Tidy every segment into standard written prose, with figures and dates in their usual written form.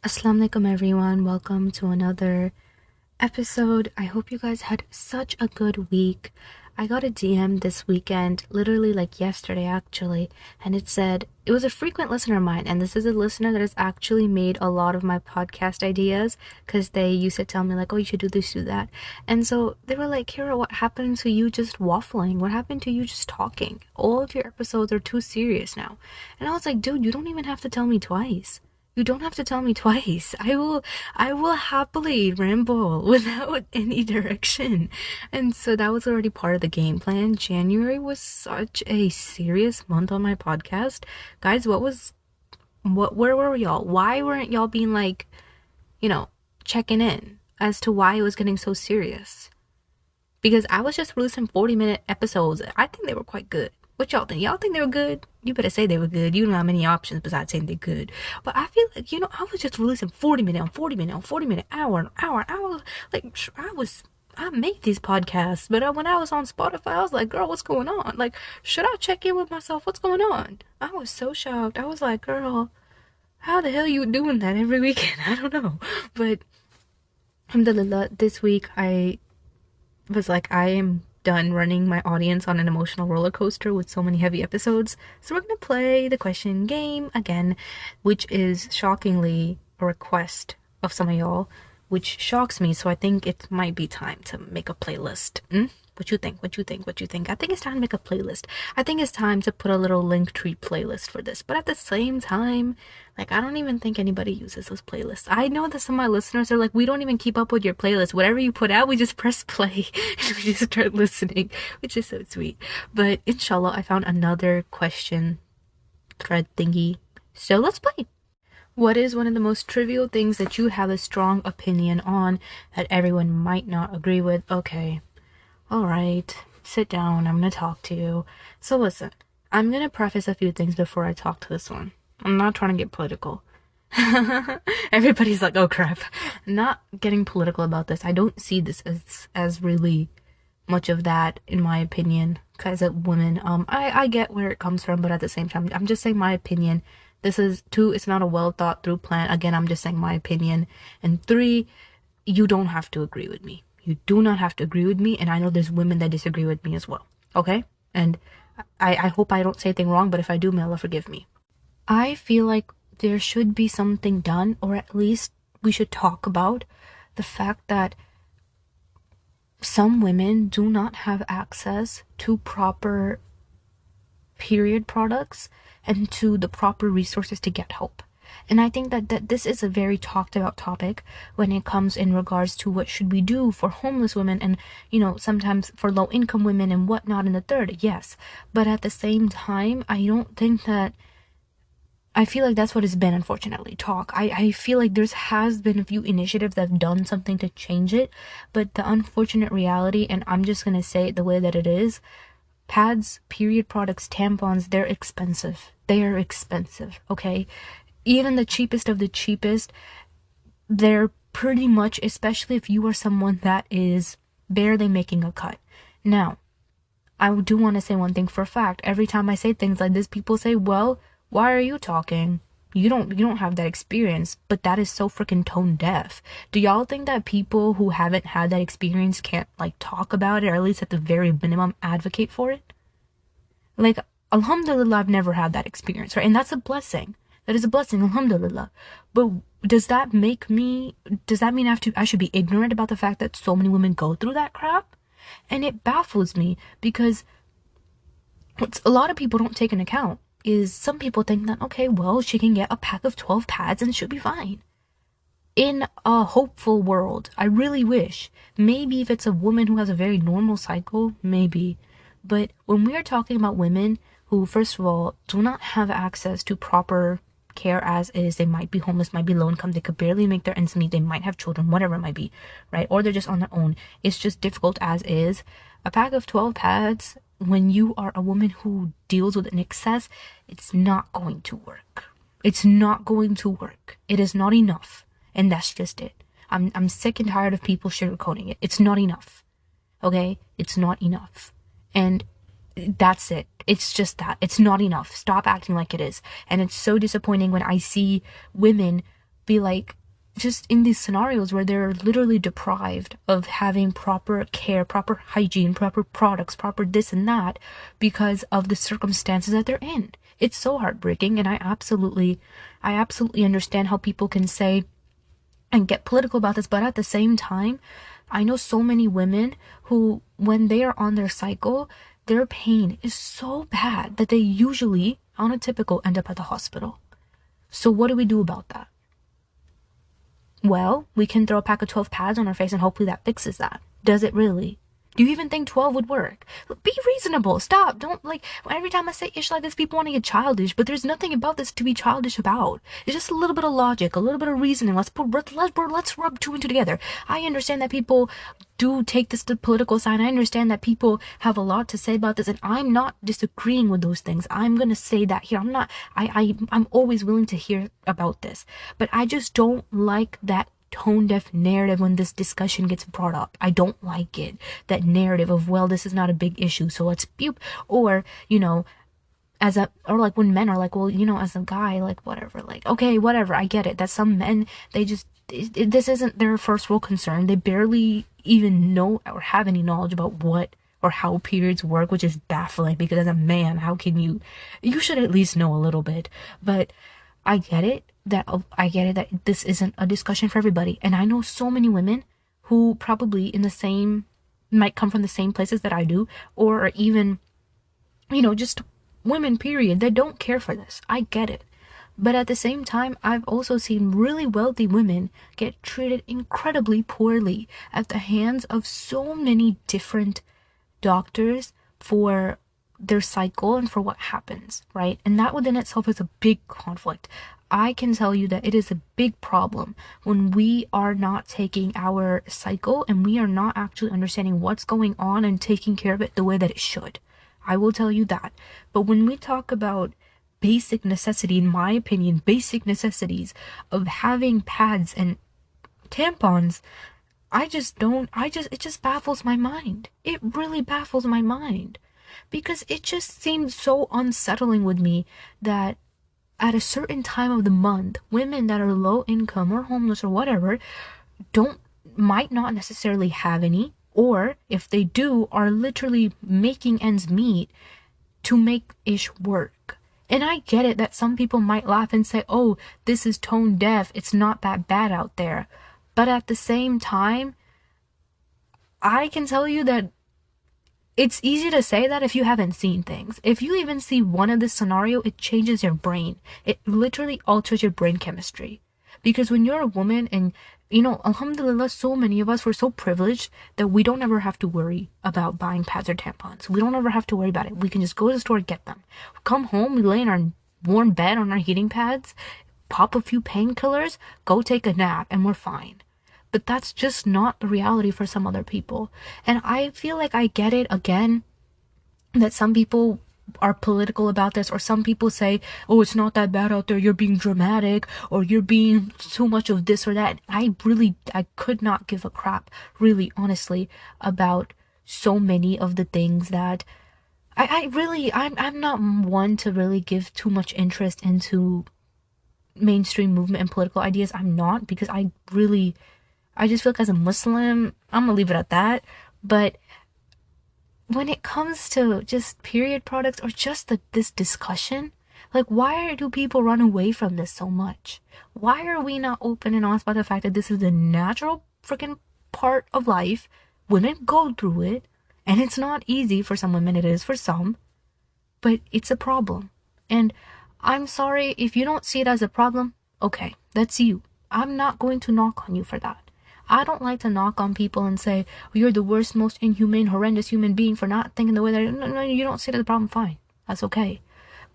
Assalamualaikum everyone, welcome to another episode. I hope you guys had such a good week. I got a DM this weekend, literally like yesterday actually, and it said, it was a frequent listener of mine, and this is a listener that has actually made a lot of my podcast ideas, because they used to tell me like, oh, you should do this, do that. And so they were like, Kira, what happened to you just waffling? What happened to you just talking? All of your episodes are too serious now. And I was like, dude, you don't even have to tell me twice. You don't have to tell me twice. I will happily ramble without any direction. And so that was already part of the game plan. January was such a serious month on my podcast. Guys, where were y'all? Why weren't y'all being like, checking in as to why it was getting so serious? Because I was just releasing 40-minute episodes. I think they were quite good. What y'all think? Y'all think they were good? You better say they were good. You don't have many options besides saying they're good. But I feel like, I was just releasing 40-minute on 40-minute on 40-minute, hour on hour on hour. Like, I made these podcasts. But when I was on Spotify, I was like, girl, what's going on? Like, should I check in with myself? What's going on? I was so shocked. I was like, girl, how the hell you doing that every weekend? I don't know. But, alhamdulillah, this week I was like, I am done running my audience on an emotional roller coaster with so many heavy episodes. So we're gonna play the question game again, which is shockingly a request of some of y'all, which shocks me. So I think it might be time to make a playlist. What you think? What you think? What you think? I think it's time to make a playlist. I think it's time to put a little Linktree playlist for this. But at the same time, like, I don't even think anybody uses those playlists. I know that some of my listeners are like, we don't even keep up with your playlist. Whatever you put out, we just press play and we just start listening, which is so sweet. But inshallah, I found another question thread thingy. So let's play. What is one of the most trivial things that you have a strong opinion on that everyone might not agree with? Okay. Alright, sit down, I'm gonna talk to you. So listen, I'm gonna preface a few things before I talk to this one. I'm not trying to get political. Everybody's like, oh crap. Not getting political about this. I don't see this as really much of that, in my opinion, because of women. I get where it comes from, but at the same time, I'm just saying my opinion. This is 2, it's not a well thought through plan. Again, I'm just saying my opinion. And 3, you don't have to agree with me. You do not have to agree with me, and I know there's women that disagree with me as well, okay? And I hope I don't say anything wrong, but if I do, may Allah forgive me. I feel like there should be something done, or at least we should talk about the fact that some women do not have access to proper period products and to the proper resources to get help. And I think that this is a very talked about topic when it comes in regards to what should we do for homeless women and, sometimes for low income women and whatnot in the third. Yes. But at the same time, I don't think that, I feel like that's what it's been, unfortunately, talk. I feel like has been a few initiatives that have done something to change it. But the unfortunate reality, and I'm just going to say it the way that it is, pads, period products, tampons, they're expensive. They are expensive, okay? Even the cheapest of the cheapest, they're pretty much, especially if you are someone that is barely making a cut. Now, I do want to say one thing for a fact. Every time I say things like this, people say, well, why are you talking? You don't have that experience. But that is so freaking tone deaf. Do y'all think that people who haven't had that experience can't, like, talk about it, or at least at the very minimum advocate for it? Like, alhamdulillah, I've never had that experience, right? And that's a blessing. That is a blessing, alhamdulillah. But does that mean I should be ignorant about the fact that so many women go through that crap? And it baffles me, because what a lot of people don't take into account is some people think that, okay, well, she can get a pack of 12 pads and she'll be fine. In a hopeful world, I really wish, maybe if it's a woman who has a very normal cycle, maybe. But when we are talking about women who, first of all, do not have access to proper care as is, they might be homeless, might be low income, they could barely make their ends meet, they might have children, whatever it might be, right? Or they're just on their own. It's just difficult as is. A pack of 12 pads, when you are a woman who deals with an excess, it's not going to work. It's not going to work. It is not enough. And that's just it. I'm sick and tired of people sugarcoating it. It's not enough. Okay? It's not enough. And that's it. It's just that. It's not enough. Stop acting like it is. And it's so disappointing when I see women be like, just in these scenarios where they're literally deprived of having proper care, proper hygiene, proper products, proper this and that because of the circumstances that they're in. It's so heartbreaking, and I absolutely understand how people can say and get political about this, but at the same time, I know so many women who, when they are on their cycle, their pain is so bad that they usually, on a typical, end up at the hospital. So what do we do about that? Well, we can throw a pack of 12 pads on our face and hopefully that fixes that. Does it really? Do you even think 12 would work? Be reasonable. Stop. Don't, like, every time I say ish like this, people want to get childish, but there's nothing about this to be childish about. It's just a little bit of logic, a little bit of reasoning. Let's rub two and two together. I understand that people do take this to the political side. I understand that people have a lot to say about this, and I'm not disagreeing with those things. I'm gonna say that here. I'm always willing to hear about this, but I just don't like that tone deaf narrative when this discussion gets brought up. I don't like it. That narrative of, well, this is not a big issue, so let's be, or, or like when men are like, well, as a guy, like, whatever, like, okay, whatever, I get it, that some men, they just, this isn't their first world concern. They barely even know or have any knowledge about what or how periods work, which is baffling, because as a man, how can you should at least know a little bit. But I get it that this isn't a discussion for everybody. And I know so many women who probably might come from the same places that I do, or even, just women, period, that don't care for this. I get it. But at the same time, I've also seen really wealthy women get treated incredibly poorly at the hands of so many different doctors for their cycle and for what happens, right? And that within itself is a big conflict. I can tell you that it is a big problem when we are not taking our cycle and we are not actually understanding what's going on and taking care of it the way that it should. I will tell you that. But when we talk about basic necessity, in my opinion, basic necessities of having pads and tampons, it just baffles my mind. It really baffles my mind. Because it just seems so unsettling with me that at a certain time of the month, women that are low income or homeless or whatever might not necessarily have any, or if they do, are literally making ends meet to make ish work. And I get it that some people might laugh and say, oh, this is tone deaf, it's not that bad out there. But at the same time, I can tell you that it's easy to say that if you haven't seen things. If you even see one of this scenario, it changes your brain. It literally alters your brain chemistry. Because when you're a woman and, alhamdulillah, so many of us were so privileged that we don't ever have to worry about buying pads or tampons. We don't ever have to worry about it. We can just go to the store and get them. Come home, we lay in our warm bed on our heating pads, pop a few painkillers, go take a nap, and we're fine. But that's just not the reality for some other people. And I feel like I get it, again, that some people are political about this, or some people say, oh, it's not that bad out there, you're being dramatic, or you're being too much of this or that. I could not give a crap, really, honestly, about so many of the things that I'm not one to really give too much interest into mainstream movement and political ideas. I'm not, because I just feel like as a Muslim, I'm gonna leave it at that. But when it comes to just period products, or just this discussion, like, why do people run away from this so much? Why are we not open and honest about the fact that this is a natural freaking part of life? Women go through it, and it's not easy for some women, it is for some, but it's a problem. And I'm sorry if you don't see it as a problem. Okay, that's you. I'm not going to knock on you for that. I don't like to knock on people and say, oh, you're the worst, most inhumane, horrendous human being for not thinking the way that... No, you don't see it as a problem, fine. That's okay.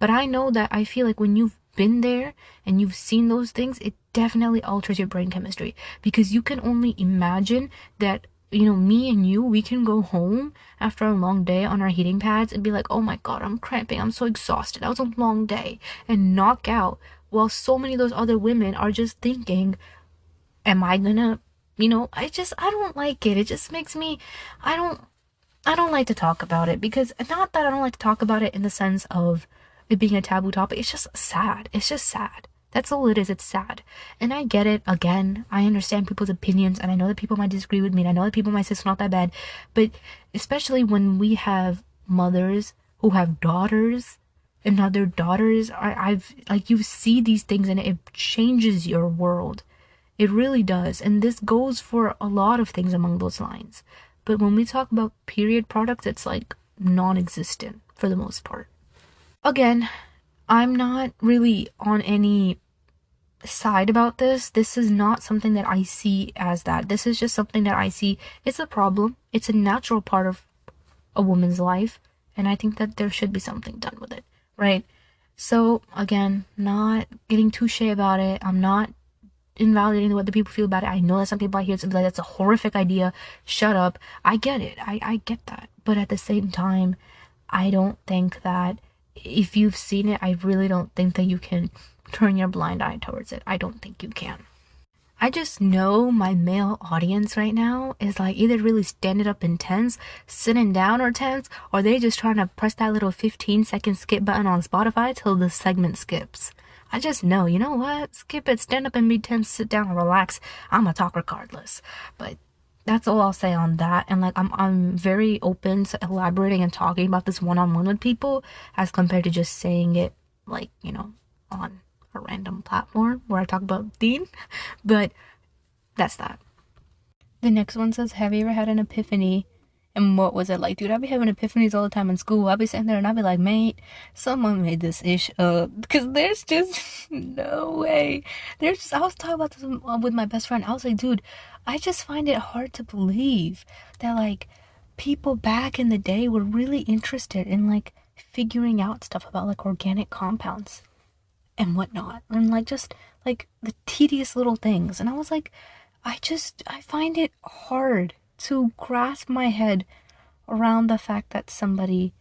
But I know that I feel like when you've been there and you've seen those things, it definitely alters your brain chemistry. Because you can only imagine that, me and you, we can go home after a long day on our heating pads and be like, oh my god, I'm cramping, I'm so exhausted, that was a long day, and knock out, while so many of those other women are just thinking, am I gonna... I don't like it. It just makes me, I don't like to talk about it, because not that I don't like to talk about it in the sense of it being a taboo topic. It's just sad. It's just sad That's all it is. It's sad. And I get it. Again, I understand people's opinions, and I know that people might disagree with me, and I know that people might say it's not that bad. But especially when we have mothers who have daughters, and now their daughters are, I've, like, you see these things and it changes your world. It really does. And this goes for a lot of things among those lines. But when we talk about period products, it's like non existent for the most part. Again, I'm not really on any side about this. This is not something that I see as that. This is just something that I see. It's a problem. It's a natural part of a woman's life. And I think that there should be something done with it, right? So, again, not getting touche about it. I'm not invalidating what the people feel about it. I know that some people out here it's like that's a horrific idea. Shut up. I get it. I get that. But at the same time, I don't think that if you've seen it, I really don't think that you can turn your blind eye towards it. I don't think you can. I just know my male audience right now is like either really standing up in tense, sitting down or tense, or they just trying to press that little 15-second skip button on Spotify till the segment skips. I just know, you know what? Skip it, stand up and be tense, sit down and relax. I'm gonna talk regardless. But that's all I'll say on that. And like I'm very open to elaborating and talking about this one-on-one with people as compared to just saying it like, you know, on a random platform where I talk about Dean. But that's that. The next one says, have you ever had an epiphany? And what was it like? Dude, I be having epiphanies all the time in school. I be sitting there and I be like, mate, someone made this ish up. Because there's just no way. I was talking about this with my best friend. I was like, dude, I just find it hard to believe that, like, people back in the day were really interested in, like, figuring out stuff about, like, organic compounds and whatnot. And, like, just, like, the tedious little things. And I was like, I find it hard to grasp my head around the fact that somebody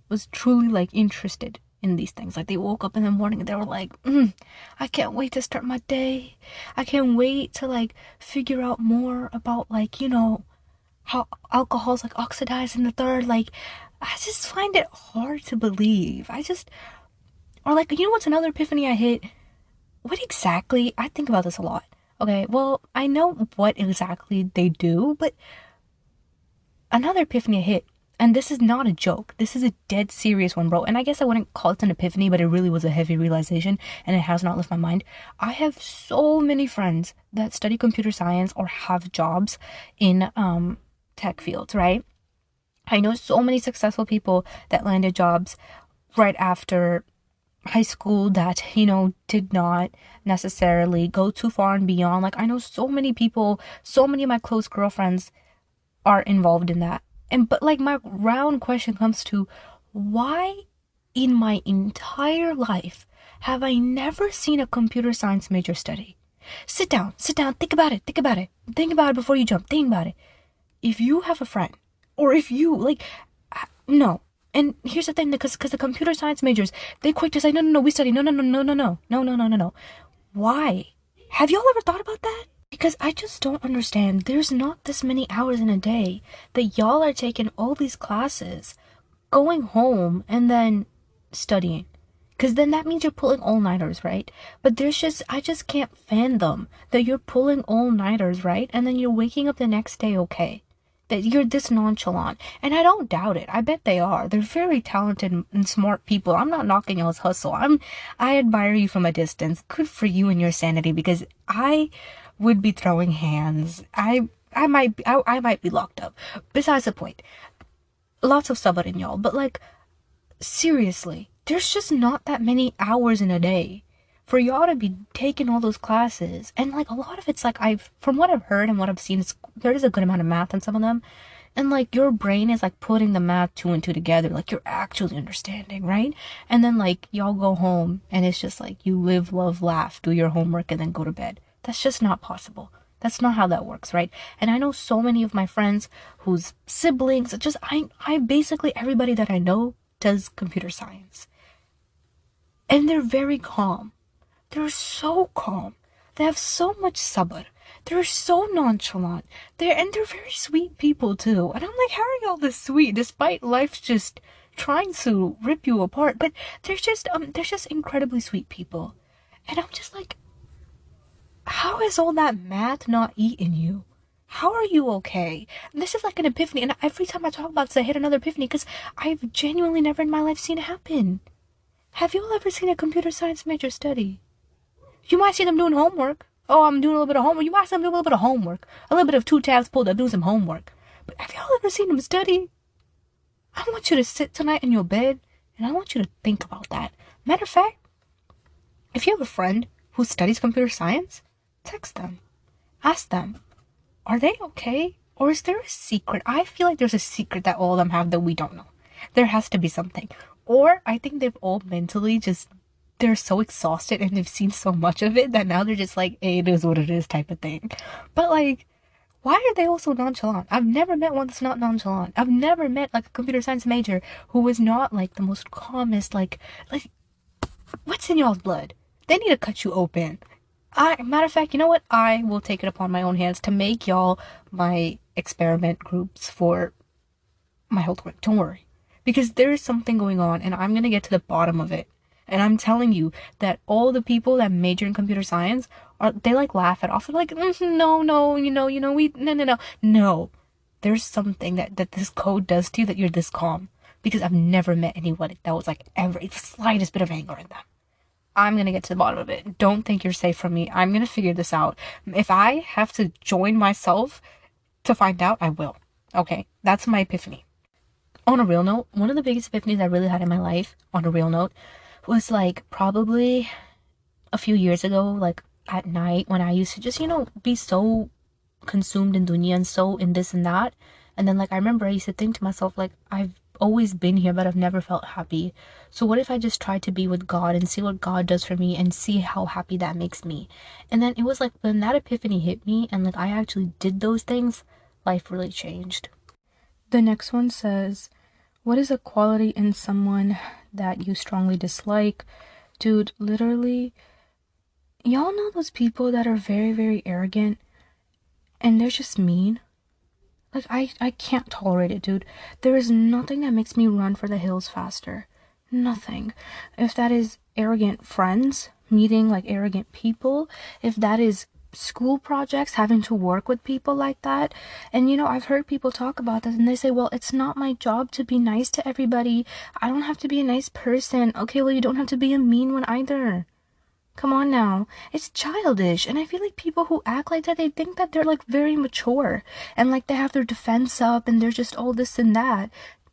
was truly like interested in these things. Like they woke up in the morning and they were like, I can't wait to start my day. I can't wait to like figure out more about like, you know, how alcohol's like oxidized in the third. Like I just find it hard to believe. Or like, you know what's another epiphany I hit? What exactly? I think about this a lot. Okay, well, I know what exactly they do, but another epiphany I hit, and this is not a joke, this is a dead serious one, bro, and I guess I wouldn't call it an epiphany, but it really was a heavy realization, and it has not left my mind. I have so many friends that study computer science or have jobs in tech fields, right? I know so many successful people that landed jobs right after high school that, you know, did not necessarily go too far and beyond. Like I know so many people, so many of my close girlfriends are involved in that. But like my round question comes to, why in my entire life have I never seen a computer science major study? Sit down, think about it before you jump, think about it. If you have a friend, or if you like, no. And here's the thing, because the computer science majors, they quick to say, no, we study, no. Why? Have y'all ever thought about that? Because I just don't understand. There's not this many hours in a day that y'all are taking all these classes, going home, and then studying. Because then that means you're pulling all-nighters, right? But I just can't fathom that you're pulling all-nighters, right? And then you're waking up the next day okay. That you're this nonchalant. And I don't doubt it. I bet they are. They're very talented and smart people. I'm not knocking y'all's hustle. I admire you from a distance. Good for you and your sanity, because I would be throwing hands. I might be locked up. Besides the point. Lots of sabr in y'all. But like, seriously, there's just not that many hours in a day for y'all to be taking all those classes. And like a lot of it's like, from what I've heard and what I've seen, there is a good amount of math in some of them, and like your brain is like putting the math 2 and 2 together, like you're actually understanding, right? And then like y'all go home and it's just like you live, love, laugh, do your homework, and then go to bed. That's just not possible. That's not how that works, right? And I know so many of my friends whose siblings, I basically everybody that I know does computer science, and they're very calm. They're so calm. They have so much sabr. They're so nonchalant. They're very sweet people too. And I'm like, how are y'all this sweet despite life just trying to rip you apart? But they're just incredibly sweet people. And I'm just like, how is all that math not eating you? How are you okay? And this is like an epiphany, and every time I talk about this, I hit another epiphany because I've genuinely never in my life seen it happen. Have you all ever seen a computer science major study? You might see them doing homework. Oh, I'm doing a little bit of homework. You might see them doing a little bit of homework. A little bit of 2 tabs pulled up, doing some homework. But have y'all ever seen them study? I want you to sit tonight in your bed, and I want you to think about that. Matter of fact, if you have a friend who studies computer science, text them. Ask them, are they okay? Or is there a secret? I feel like there's a secret that all of them have that we don't know. There has to be something. Or I think they've all mentally just, they're so exhausted and they've seen so much of it that now they're just like, hey, it is what it is type of thing. But like, why are they all so nonchalant? I've never met one that's not nonchalant. I've never met like a computer science major who is not like the most calmest, like what's in y'all's blood? They need to cut you open. Matter of fact, you know what? I will take it upon my own hands to make y'all my experiment groups for my health work. Don't worry. Because there is something going on and I'm going to get to the bottom of it. And I'm telling you that all the people that major in computer science they like laugh it off. They're like, no, no. There's something that this code does to you that you're this calm. Because I've never met anyone that was like ever the slightest bit of anger in them. I'm gonna get to the bottom of it. Don't think you're safe from me. I'm gonna figure this out. If I have to join myself to find out, I will. Okay, that's my epiphany. On a real note, one of the biggest epiphanies I really had in my life, on a real note, was like probably a few years ago, like at night when I used to just, be so consumed in dunya and so in this and that. And then like I remember I used to think to myself, like, I've always been here but I've never felt happy. So what if I just try to be with God and see what God does for me and see how happy that makes me? And then it was like when that epiphany hit me and like I actually did those things, life really changed. The next one says, what is a quality in someone that you strongly dislike? Dude, literally, y'all know those people that are very, very arrogant and they're just mean? Like, I can't tolerate it, dude. There is nothing that makes me run for the hills faster. Nothing. If that is arrogant friends, meeting like arrogant people, if that is school projects, having to work with people like that. And I've heard people talk about this and they say, well, it's not my job to be nice to everybody. I don't have to be a nice person. Okay, well, you don't have to be a mean one either. Come on now. It's childish. And I feel like people who act like that, they think that they're like very mature and like they have their defense up and they're just all this and that.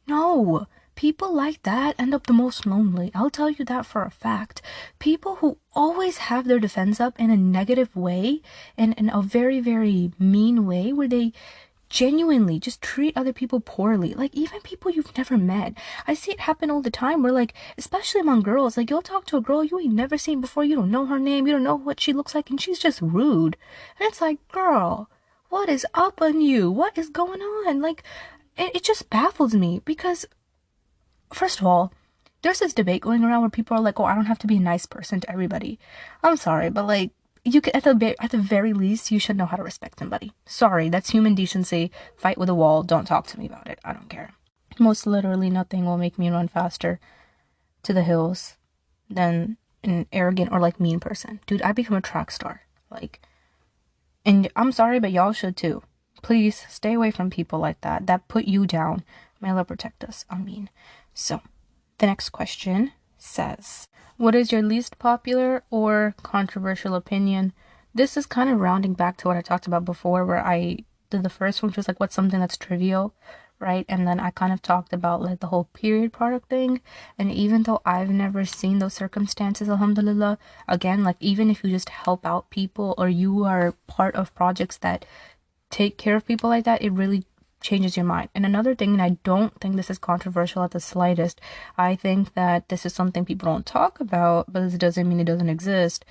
No. People like that end up the most lonely. I'll tell you that for a fact. People who always have their defense up in a negative way and in a very, very mean way where they genuinely just treat other people poorly, like even people you've never met. I see it happen all the time where like, especially among girls, like you'll talk to a girl you ain't never seen before, you don't know her name, you don't know what she looks like, and she's just rude. And it's like, girl, what is up on you? What is going on? Like, it just baffles me because first of all, there's this debate going around where people are like, oh, I don't have to be a nice person to everybody. I'm sorry, but like, you could, at the very least, you should know how to respect somebody. Sorry, that's human decency. Fight with a wall. Don't talk to me about it. I don't care. Most literally nothing will make me run faster to the hills than an arrogant or like mean person. Dude, I become a track star. Like, and I'm sorry, but y'all should too. Please stay away from people like that. That put you down. May Allah protect us. I mean. So, the next question says, what is your least popular or controversial opinion? This is kind of rounding back to what I talked about before, where I did the first one, which was like, what's something that's trivial, right? And then I kind of talked about like the whole period product thing. And even though I've never seen those circumstances, alhamdulillah, again, like even if you just help out people or you are part of projects that take care of people like that, it really changes your mind. And another thing, and I don't think this is controversial at the slightest, I think that this is something people don't talk about, but this doesn't mean it doesn't exist.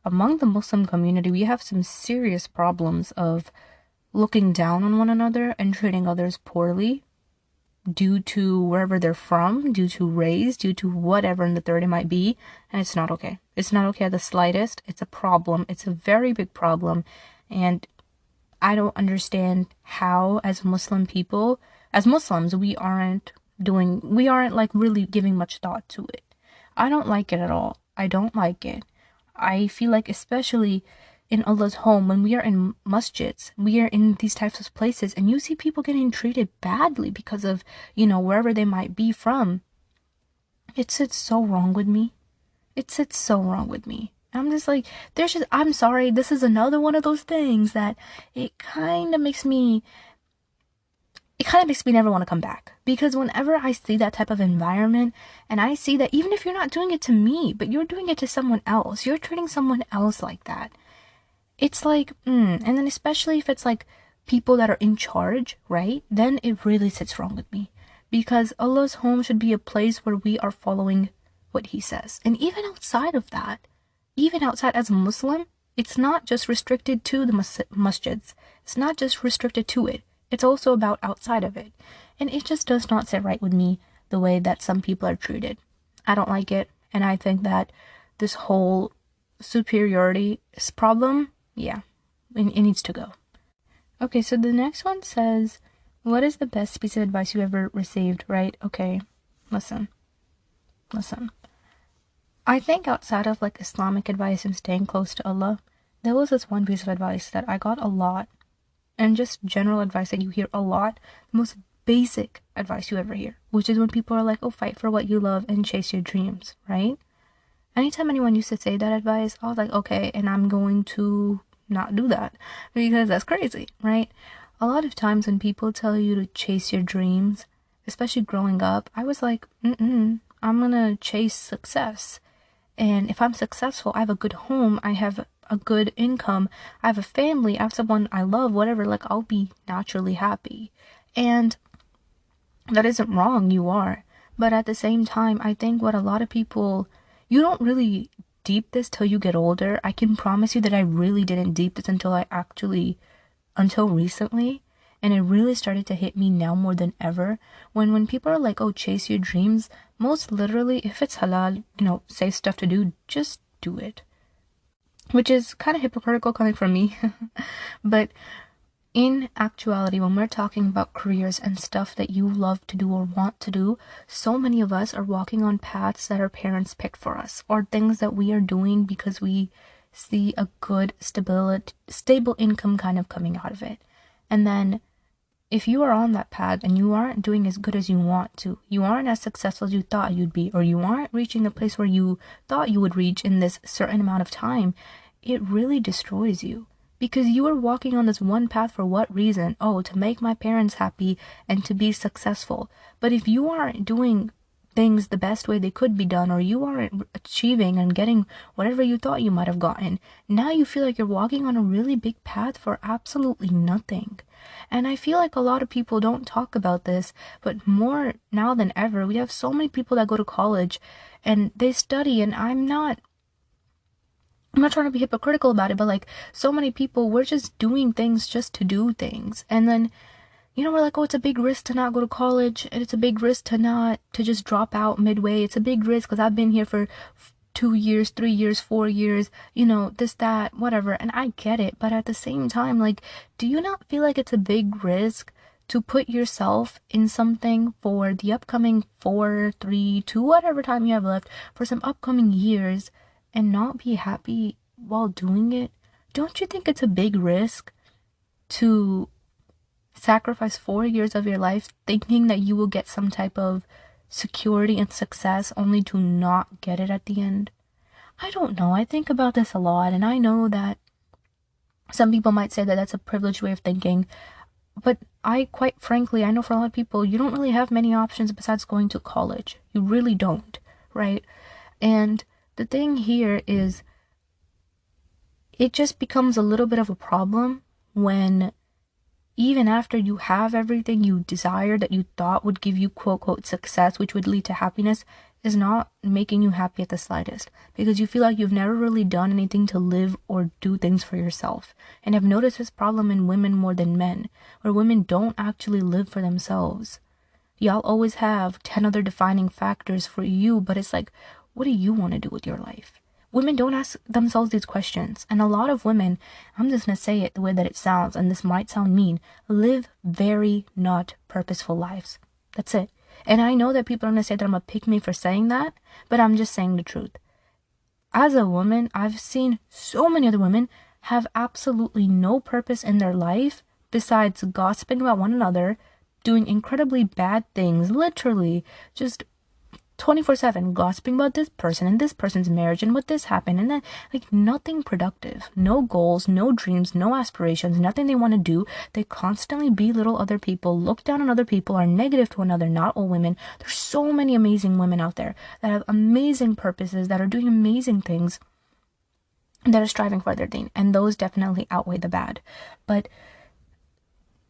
Among the Muslim community, we have some serious problems of looking down on one another and treating others poorly due to wherever they're from, due to race, due to whatever in the third it might be. And it's not okay. It's not okay at the slightest. It's a problem. It's a very big problem. And I don't understand how, as Muslim people, as Muslims, we aren't like really giving much thought to it. I don't like it at all. I don't like it. I feel like especially in Allah's home, when we are in masjids, we are in these types of places, and you see people getting treated badly because of, wherever they might be from. It sits so wrong with me. It sits so wrong with me. I'm just like, I'm sorry, this is another one of those things that it kind of makes me never want to come back. Because whenever I see that type of environment, and I see that even if you're not doing it to me, but you're doing it to someone else, you're treating someone else like that, it's like, and then especially if it's like people that are in charge, right? Then it really sits wrong with me. Because Allah's home should be a place where we are following what He says. And even outside of that, even outside as a Muslim, it's not just restricted to the masjids. It's not just restricted to it. It's also about outside of it. And it just does not sit right with me the way that some people are treated. I don't like it. And I think that this whole superiority problem, yeah, it needs to go. Okay, so the next one says, what is the best piece of advice you ever received, right? Okay, listen. I think outside of like Islamic advice and staying close to Allah, there was this one piece of advice that I got a lot, and just general advice that you hear a lot, the most basic advice you ever hear, which is when people are like, oh, fight for what you love and chase your dreams, right? Anytime anyone used to say that advice, I was like, okay, and I'm going to not do that because that's crazy, right? A lot of times when people tell you to chase your dreams, especially growing up, I was like, I'm gonna chase success. And if I'm successful, I have a good home, I have a good income, I have a family, I have someone I love, whatever, like I'll be naturally happy. And that isn't wrong, you are. But at the same time, I think what a lot of people, you don't really deep this till you get older. I can promise you that I really didn't deep this until recently. And it really started to hit me now more than ever. When people are like, oh, chase your dreams, most literally, if it's halal, safe stuff to do, just do it. Which is kind of hypocritical coming from me. But in actuality, when we're talking about careers and stuff that you love to do or want to do, so many of us are walking on paths that our parents picked for us, or things that we are doing because we see a good, stable income kind of coming out of it. And then if you are on that path and you aren't doing as good as you want to, you aren't as successful as you thought you'd be, or you aren't reaching the place where you thought you would reach in this certain amount of time, it really destroys you. Because you are walking on this one path for what reason? Oh, to make my parents happy and to be successful. But if you aren't doing things the best way they could be done, or you aren't achieving and getting whatever you thought you might have gotten, now you feel like you're walking on a really big path for absolutely nothing. And I feel like a lot of people don't talk about this, but more now than ever, we have so many people that go to college and they study, and I'm not trying to be hypocritical about it, but like so many people, we're just doing things just to do things. And then, we're like, oh, it's a big risk to not go to college, and it's a big risk to just drop out midway. It's a big risk because I've been here for 2 years, 3 years, 4 years, this, that, whatever. And I get it. But at the same time, like, do you not feel like it's a big risk to put yourself in something for the upcoming 4, 3, 2, whatever time you have left, for some upcoming years, and not be happy while doing it? Don't you think it's a big risk to sacrifice 4 years of your life thinking that you will get some type of security and success only to not get it at the end? I don't know. I think about this a lot, and I know that some people might say that that's a privileged way of thinking, but quite frankly, I know for a lot of people, you don't really have many options besides going to college. You really don't, right? And the thing here is, it just becomes a little bit of a problem when even after you have everything you desire that you thought would give you quote-unquote success, which would lead to happiness, is not making you happy at the slightest, because you feel like you've never really done anything to live or do things for yourself. And I've noticed this problem in women more than men, where women don't actually live for themselves. Y'all always have 10 other defining factors for you, but it's like, what do you want to do with your life? Women don't ask themselves these questions. And a lot of women, I'm just going to say it the way that it sounds, and this might sound mean, live very not purposeful lives. That's it. And I know that people are going to say that I'm a pick me for saying that, but I'm just saying the truth. as a woman, I've seen so many other women have absolutely no purpose in their life besides gossiping about one another, doing incredibly bad things, literally just 24/7 gossiping about this person and this person's marriage and what this happened, and then like nothing productive, no goals, no dreams, no aspirations, nothing they want to do. They constantly belittle other people, look down on other people, are negative to one another. Not all women. There's so many amazing women out there that have amazing purposes, that are doing amazing things, that are striving for their thing, and those definitely outweigh the bad. But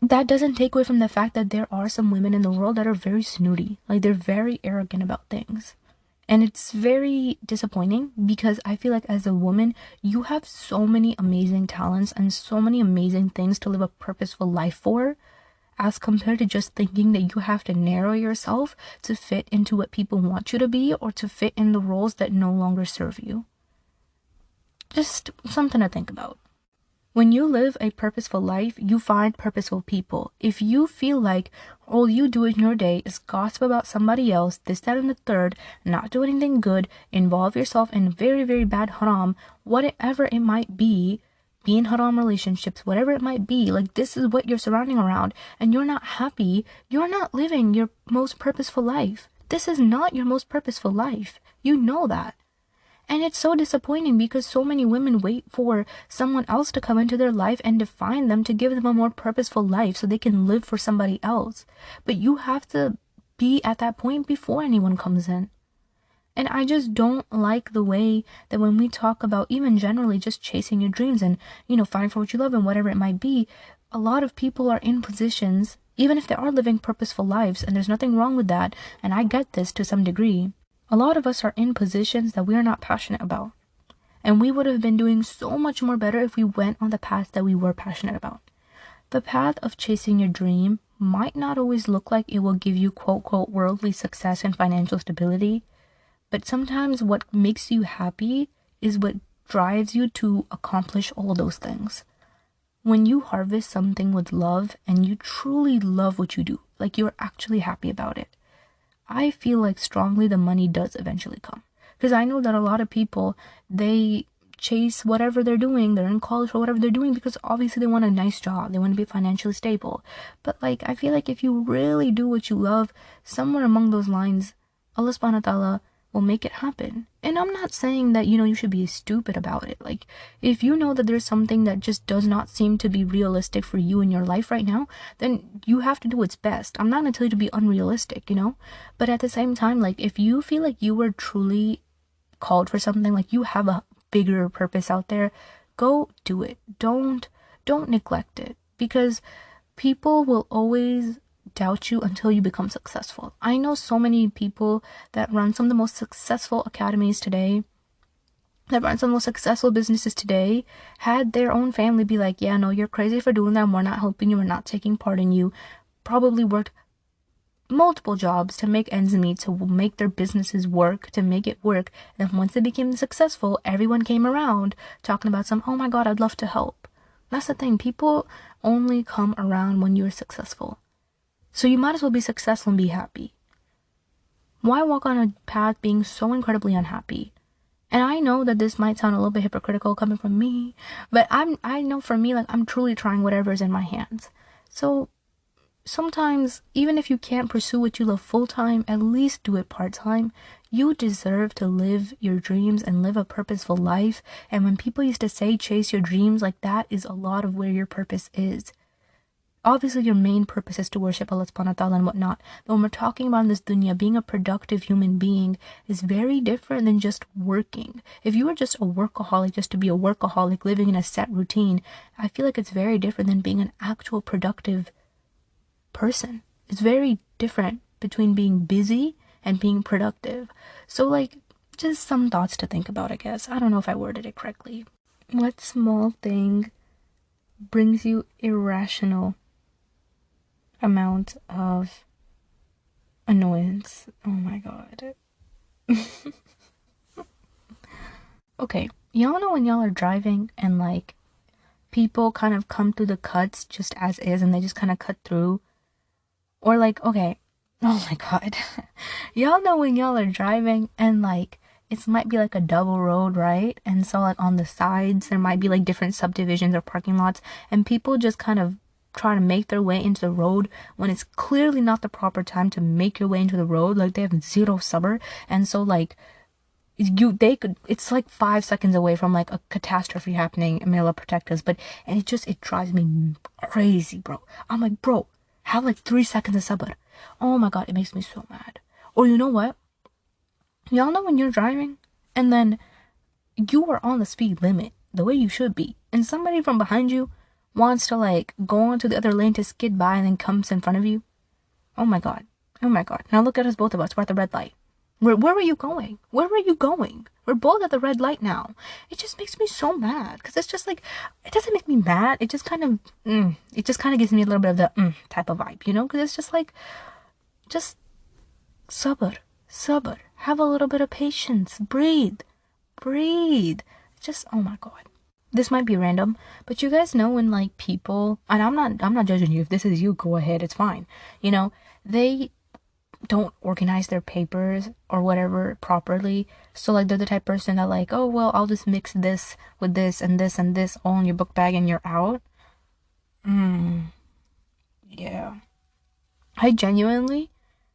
that doesn't take away from the fact that there are some women in the world that are very snooty. Like, they're very arrogant about things. And it's very disappointing because I feel like as a woman, you have so many amazing talents and so many amazing things to live a purposeful life for, as compared to just thinking that you have to narrow yourself to fit into what people want you to be or to fit in the roles that no longer serve you. Just something to think about. When you live a purposeful life, you find purposeful people. If you feel like all you do in your day is gossip about somebody else, this, that, and the third, not do anything good, involve yourself in very, very bad haram, whatever it might be in haram relationships, whatever it might be, like this is what you're surrounding around, and you're not happy, you're not living your most purposeful life. This is not your most purposeful life. You know that. And it's so disappointing because so many women wait for someone else to come into their life and define them to give them a more purposeful life so they can live for somebody else. But you have to be at that point before anyone comes in. And I just don't like the way that when we talk about even generally just chasing your dreams and, fighting for what you love and whatever it might be, a lot of people are in positions, even if they are living purposeful lives, and there's nothing wrong with that, and I get this to some degree. A lot of us are in positions that we are not passionate about. And we would have been doing so much more better if we went on the path that we were passionate about. The path of chasing your dream might not always look like it will give you quote-unquote worldly success and financial stability, but sometimes what makes you happy is what drives you to accomplish all those things. When you harvest something with love and you truly love what you do, like you're actually happy about it, I feel like strongly the money does eventually come. Because I know that a lot of people, they chase whatever they're doing, they're in college or whatever they're doing because obviously they want a nice job, they want to be financially stable. But like, I feel like if you really do what you love, somewhere among those lines, Allah subhanahu wa ta'ala will make it happen. And I'm not saying that, you should be stupid about it. Like, if you know that there's something that just does not seem to be realistic for you in your life right now, then you have to do what's best. I'm not going to tell you to be unrealistic, But at the same time, like, if you feel like you were truly called for something, like you have a bigger purpose out there, go do it. Don't neglect it. Because people will always doubt you until you become successful. I know so many people that run some of the most successful academies today, that run some of the most successful businesses today, had their own family be like, yeah, no, you're crazy for doing that, and we're not helping you, we're not taking part in you. Probably worked multiple jobs to make ends meet, to make their businesses work, to make it work. And then once they became successful, everyone came around talking about oh my God, I'd love to help. That's the thing. People only come around when you're successful. So you might as well be successful and be happy. Why walk on a path being so incredibly unhappy? And I know that this might sound a little bit hypocritical coming from me, but I know for me, like, I'm truly trying whatever is in my hands. So sometimes, even if you can't pursue what you love full-time, at least do it part-time. You deserve to live your dreams and live a purposeful life. And when people used to say chase your dreams, like, that is a lot of where your purpose is. Obviously, your main purpose is to worship Allah subhanahu wa ta'ala and whatnot. But when we're talking about in this dunya, being a productive human being is very different than just working. If you are just a workaholic, just to be a workaholic, living in a set routine, I feel like it's very different than being an actual productive person. It's very different between being busy and being productive. So, like, just some thoughts to think about, I guess. I don't know if I worded it correctly. What small thing brings you irrational amount of annoyance? Oh my God. Okay, y'all know when y'all are driving and like people kind of come through the cuts just as is and they just kind of cut through? Or like, okay, oh my God. Y'all know when y'all are driving and like it might be like a double road, right? And so like on the sides there might be like different subdivisions or parking lots, and people just kind of try to make their way into the road when it's clearly not the proper time to make your way into the road. Like they have zero sabr, and so like it's like 5 seconds away from like a catastrophe happening, and may Allah protect us. But and it drives me crazy, bro. I'm like, bro, have like 3 seconds of sabr. Oh my god, it makes me so mad. Or you know what? Y'all know when you're driving and then you are on the speed limit the way you should be, and somebody from behind you wants to like go onto the other lane to skid by and then comes in front of you. Oh my god. Oh my god. Now look at us, both of us. We're at the red light. Where were you going? Where were you going? We're both at the red light now. It just makes me so mad because it's just like, it doesn't make me mad. It just kind of, it just kind of gives me a little bit of the type of vibe, you know? Because it's just like, just sabr, sabr. Have a little bit of patience. Breathe, breathe. Just, oh my god. This might be random, but you guys know when like people, and I'm not judging you. If this is you, go ahead. It's fine. You know, they don't organize their papers or whatever properly. So like they're the type of person that like, oh well, I'll just mix this with this and this and this all in your book bag and you're out. Yeah. I genuinely,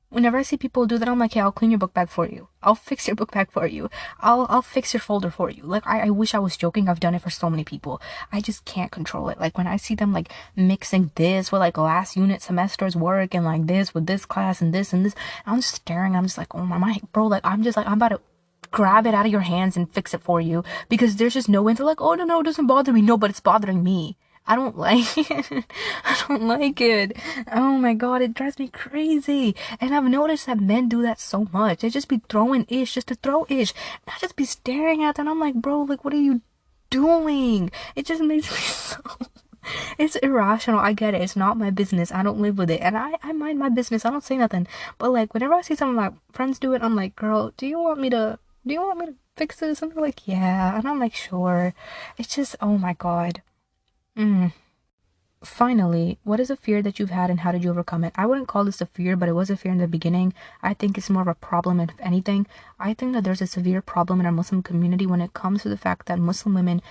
whenever I see people do that, I'm like, hey, I'll clean your book bag for you. I'll fix your book bag for you. I'll fix your folder for you. Like, I wish I was joking. I've done it for so many people. I just can't control it. Like, when I see them, like, mixing this with, like, last unit semester's work and, like, this with this class and this, I'm just staring. I'm just like, oh my, bro, like, I'm just like, I'm about to grab it out of your hands and fix it for you, because there's just no way to like, oh no, it doesn't bother me. No, but it's bothering me. I don't like it. I don't like it. Oh my god, it drives me crazy. And I've noticed that men do that so much. They just be throwing ish just to throw ish. And I just be staring at them. I'm like, bro, like, what are you doing? It just makes me so... It's irrational. I get it. It's not my business. I don't live with it. And I mind my business. I don't say nothing. But like, whenever I see some of my friends do it, I'm like, girl, do you want me to fix this? And they're like, yeah. And I'm like, sure. It's just, oh my god. Finally, what is a fear that you've had and how did you overcome it? I wouldn't call this a fear, but it was a fear in the beginning. I think it's more of a problem, if anything. I think that there's a severe problem in our Muslim community when it comes to the fact that Muslim women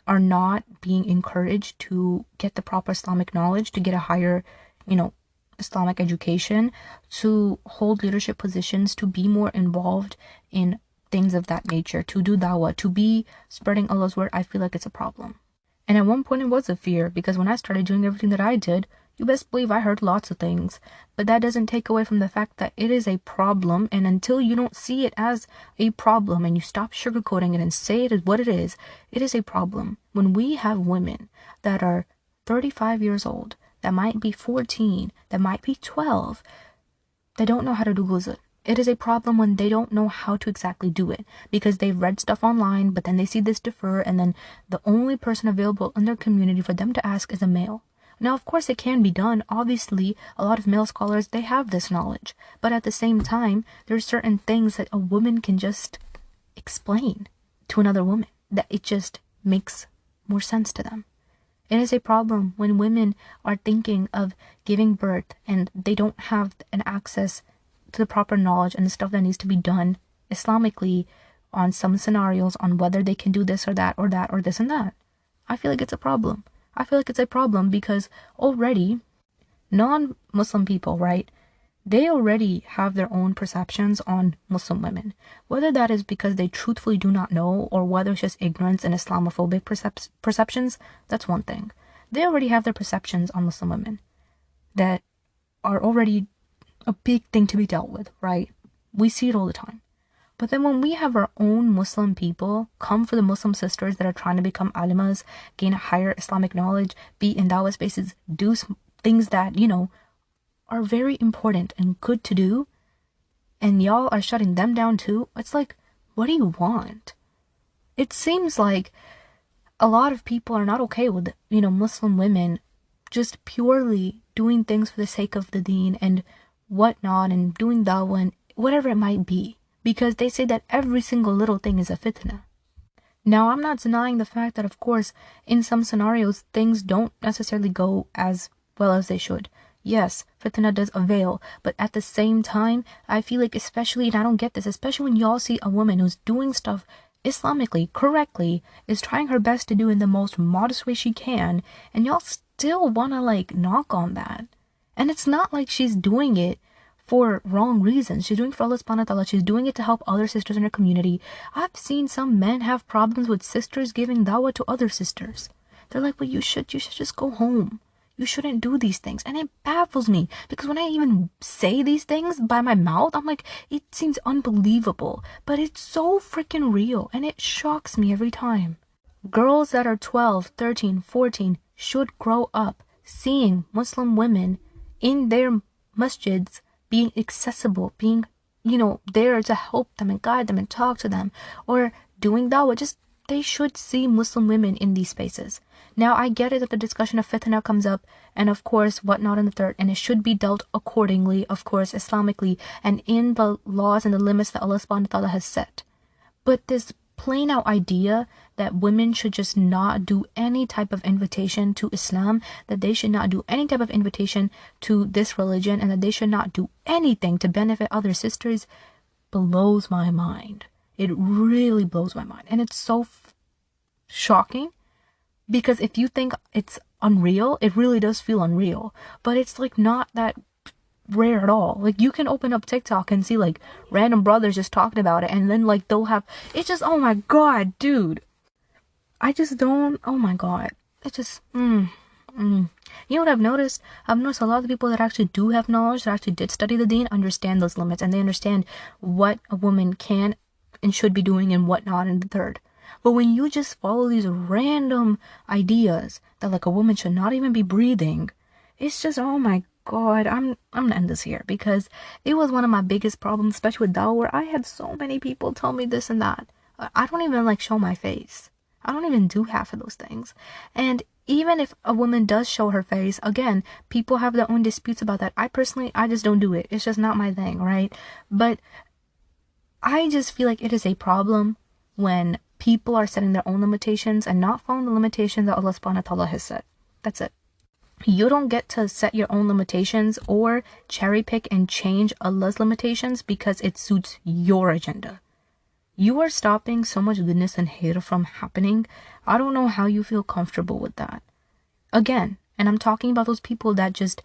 are not being encouraged to get the proper Islamic knowledge, to get a higher, Islamic education, to hold leadership positions, to be more involved in things of that nature, to do dawah, to be spreading Allah's word. I feel like it's a problem. And at one point it was a fear, because when I started doing everything that I did, you best believe I heard lots of things. But that doesn't take away from the fact that it is a problem, and until you don't see it as a problem and you stop sugarcoating it and say it as what it is a problem. When we have women that are 35 years old, that might be 14, that might be 12, they don't know how to do ghusl. It is a problem when they don't know how to exactly do it, because they've read stuff online, but then they see this defer, and then the only person available in their community for them to ask is a male. Now, of course, it can be done. Obviously, a lot of male scholars, they have this knowledge. But at the same time, there's certain things that a woman can just explain to another woman, that it just makes more sense to them. It is a problem when women are thinking of giving birth and they don't have an access to the proper knowledge and the stuff that needs to be done Islamically on some scenarios, on whether they can do this or that or that or this and that. I feel like it's a problem. I feel like it's a problem because already non-Muslim people, right? They already have their own perceptions on Muslim women. Whether that is because they truthfully do not know, or whether it's just ignorance and Islamophobic perceptions, that's one thing. They already have their perceptions on Muslim women that are already a big thing to be dealt with, right? We see it all the time. But then when we have our own Muslim people come for the Muslim sisters that are trying to become alimas, gain a higher Islamic knowledge, be in dawah spaces, do things that, are very important and good to do, and y'all are shutting them down too, it's like, what do you want? It seems like a lot of people are not okay with, Muslim women just purely doing things for the sake of the deen and whatnot, and doing dawah and whatever it might be, because they say that every single little thing is a fitna. Now, I'm not denying the fact that, of course, in some scenarios, things don't necessarily go as well as they should. Yes, fitna does avail, but at the same time, I feel like especially, and I don't get this, especially when y'all see a woman who's doing stuff Islamically, correctly, is trying her best to do in the most modest way she can, and y'all still wanna like knock on that. And it's not like she's doing it for wrong reasons. She's doing it for Allah subhanahu wa ta'ala. She's doing it to help other sisters in her community. I've seen some men have problems with sisters giving dawah to other sisters. They're like, well, you should just go home. You shouldn't do these things. And it baffles me because when I even say these things by my mouth, I'm like, it seems unbelievable. But it's so freaking real and it shocks me every time. Girls that are 12, 13, 14 should grow up seeing Muslim women in their masjids being accessible, being, there to help them and guide them and talk to them, or doing dawah. Just, they should see Muslim women in these spaces. Now, I get it that the discussion of fitna comes up, and of course, whatnot in the third, and it should be dealt accordingly, of course, Islamically, and in the laws and the limits that Allah subhanahu wa ta'ala has set. But this plain out idea that women should just not do any type of invitation to Islam, that they should not do any type of invitation to this religion, and that they should not do anything to benefit other sisters, blows my mind. It really blows my mind. And it's so shocking, because if you think it's unreal, it really does feel unreal. But it's like not that rare at all. Like, you can open up TikTok and see like random brothers just talking about it, and then like they'll have, it's just, oh my god, dude, I just don't, oh my god, it just You know what I've noticed a lot of the people that actually do have knowledge, that actually did study the deen, understand those limits, and they understand what a woman can and should be doing and whatnot in the third. But when you just follow these random ideas that like a woman should not even be breathing, it's just, oh my god, I'm gonna end this here, because it was one of my biggest problems, especially with dawah, where I had so many people tell me this and that. I don't even like show my face. I don't even do half of those things. And even if a woman does show her face, again, people have their own disputes about that. I just don't do it. It's just not my thing, right? But I just feel like it is a problem when people are setting their own limitations and not following the limitations that Allah subhanahu wa ta'ala has set. That's it. You don't get to set your own limitations or cherry pick and change Allah's limitations because it suits your agenda. You are stopping so much goodness and hate from happening. I don't know how you feel comfortable with that. Again, and I'm talking about those people that just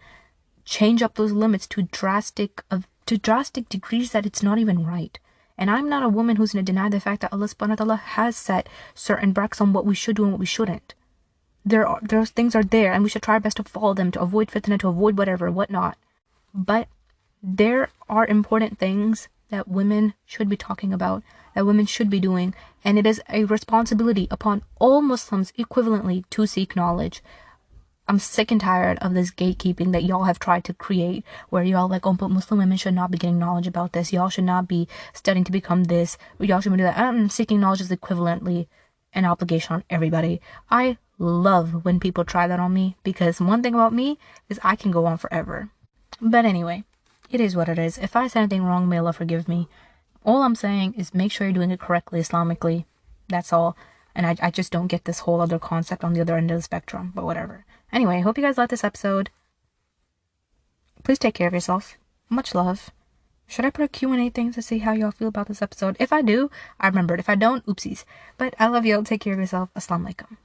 change up those limits to drastic degrees that it's not even right. And I'm not a woman who's going to deny the fact that Allah subhanahu wa ta'ala has set certain brackets on what we should do and what we shouldn't. Those things are there, and we should try our best to follow them, to avoid fitna, to avoid whatnot. But there are important things that women should be talking about, that women should be doing, and it is a responsibility upon all Muslims equivalently to seek knowledge. I'm sick and tired of this gatekeeping that y'all have tried to create, where y'all like, oh, but Muslim women should not be getting knowledge about this. Y'all should not be studying to become this. Y'all should be doing that. Seeking knowledge is equivalently an obligation on everybody. I love when people try that on me, because one thing about me is I can go on forever. But anyway, it is what it is. If I said anything wrong, may Allah forgive me. All I'm saying is make sure you're doing it correctly Islamically. That's all. And I just don't get this whole other concept on the other end of the spectrum, but whatever. Anyway, I hope you guys liked this episode. Please take care of yourself. Much love. Should I put a Q&A thing to see how y'all feel about this episode? If I do, I remembered. If I don't, oopsies. But I love y'all. Take care of yourself. Assalamu alaikum.